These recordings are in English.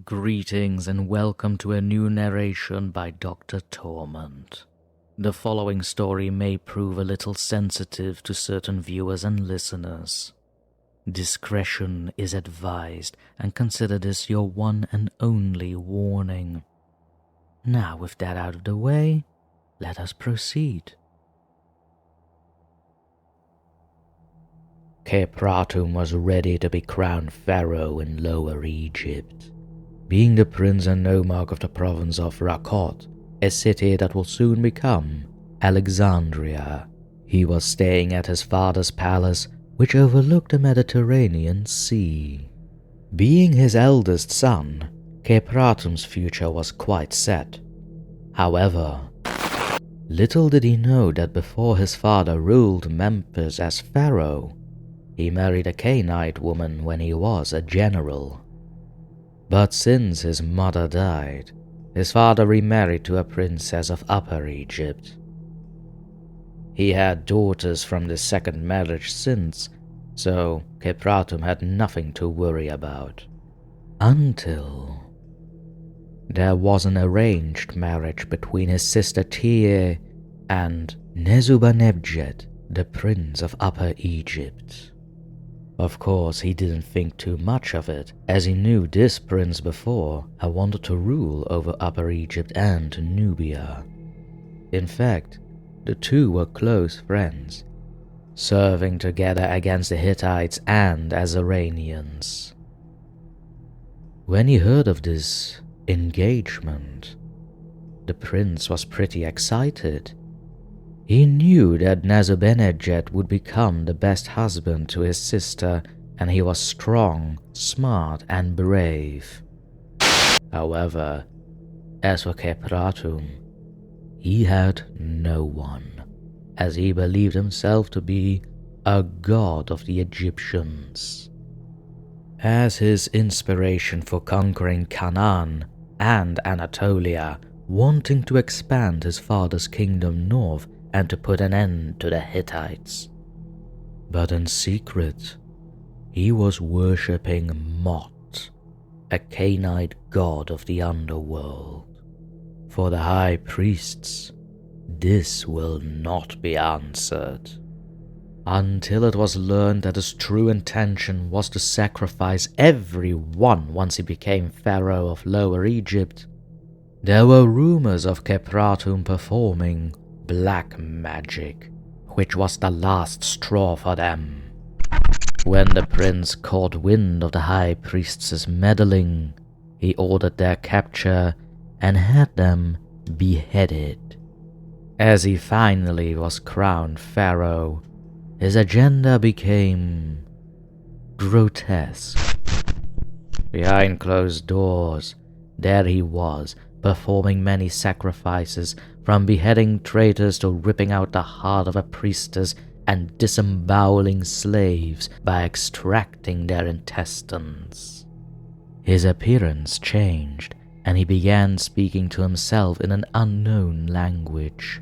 Greetings and welcome to a new narration by DrTorment. The following story may prove a little sensitive to certain viewers and listeners. Discretion is advised, and consider this your one and only warning. Now, with that out of the way, let us proceed. Khepratum was ready to be crowned pharaoh in Lower Egypt. Being the prince and nomarch of the province of Raqote, a city that will soon become Alexandria, he was staying at his father's palace, which overlooked the Mediterranean Sea. Being his eldest son, Khepratum's future was quite set. However, little did he know that before his father ruled Memphis as pharaoh, he married a Canaanite woman when he was a general. But since his mother died, his father remarried to a princess of Upper Egypt. He had daughters from this second marriage since, so Khepratum had nothing to worry about. Until there was an arranged marriage between his sister Tie and Nezubanebjet, the prince of Upper Egypt. Of course, he didn't think too much of it, as he knew this prince before had wanted to rule over Upper Egypt and Nubia. In fact, the two were close friends, serving together against the Hittites and Azaranians. When he heard of this engagement, the prince was pretty excited. He knew that Nezubanebjet would become the best husband to his sister, and he was strong, smart, and brave. However, as for Khepratum, he had no one, as he believed himself to be a god of the Egyptians. As his inspiration for conquering Canaan and Anatolia, wanting to expand his father's kingdom north and to put an end to the Hittites. But in secret, he was worshipping Mot, a Canaanite god of the underworld. For the high priests, this will not be answered, until it was learned that his true intention was to sacrifice everyone once he became pharaoh of Lower Egypt. There were rumors of Khepratum performing black magic, which was the last straw for them. When the prince caught wind of the high priest's meddling, he ordered their capture and had them beheaded. As he finally was crowned pharaoh, his agenda became grotesque. Behind closed doors, there he was, performing many sacrifices, from beheading traitors to ripping out the heart of a priestess and disemboweling slaves by extracting their intestines. His appearance changed, and he began speaking to himself in an unknown language.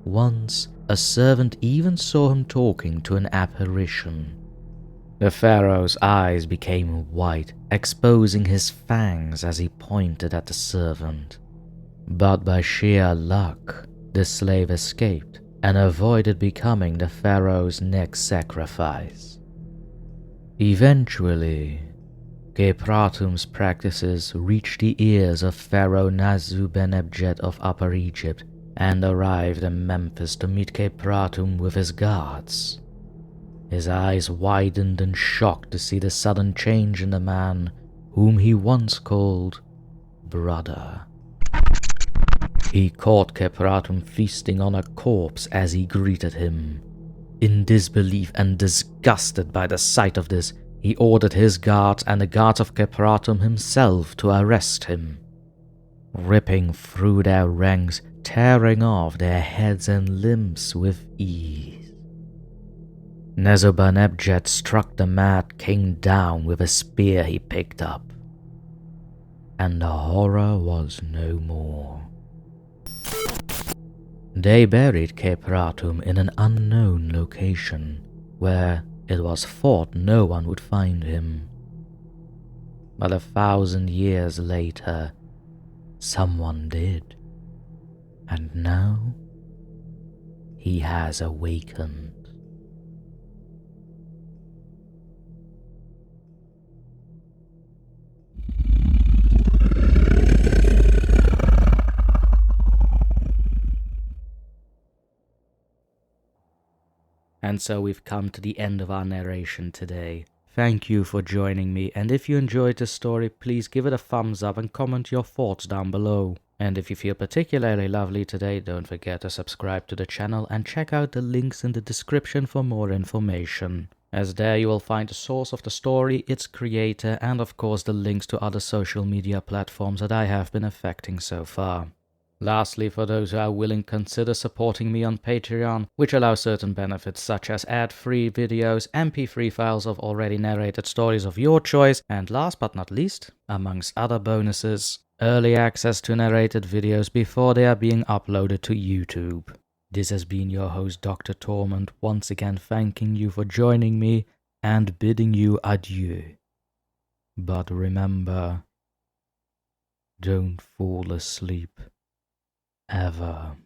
Once, a servant even saw him talking to an apparition. The pharaoh's eyes became white, exposing his fangs as he pointed at the servant. But by sheer luck, the slave escaped and avoided becoming the pharaoh's next sacrifice. Eventually, Khepratum's practices reached the ears of Pharaoh Nezubanebjet of Upper Egypt and arrived in Memphis to meet Khepratum with his guards. His eyes widened in shock to see the sudden change in the man whom he once called brother. He caught Khepratum feasting on a corpse as he greeted him. In disbelief and disgusted by the sight of this, he ordered his guards and the guards of Khepratum himself to arrest him. Ripping through their ranks, tearing off their heads and limbs with ease. Nezubanebjet struck the mad king down with a spear he picked up, and the horror was no more. They buried Khepratum in an unknown location, where it was thought no one would find him. But 1,000 years later, someone did. And now, he has awakened. And so we've come to the end of our narration today. Thank you for joining me, and if you enjoyed this story, please give it a thumbs up and comment your thoughts down below. And if you feel particularly lovely today, don't forget to subscribe to the channel and check out the links in the description for more information, as there you will find the source of the story, its creator, and of course the links to other social media platforms that I have been affecting so far. Lastly, for those who are willing, consider supporting me on Patreon, which allows certain benefits such as ad-free videos, MP3 files of already narrated stories of your choice, and last but not least, amongst other bonuses, early access to narrated videos before they are being uploaded to YouTube. This has been your host DrTorment, once again thanking you for joining me and bidding you adieu. But remember, don't fall asleep. Ever.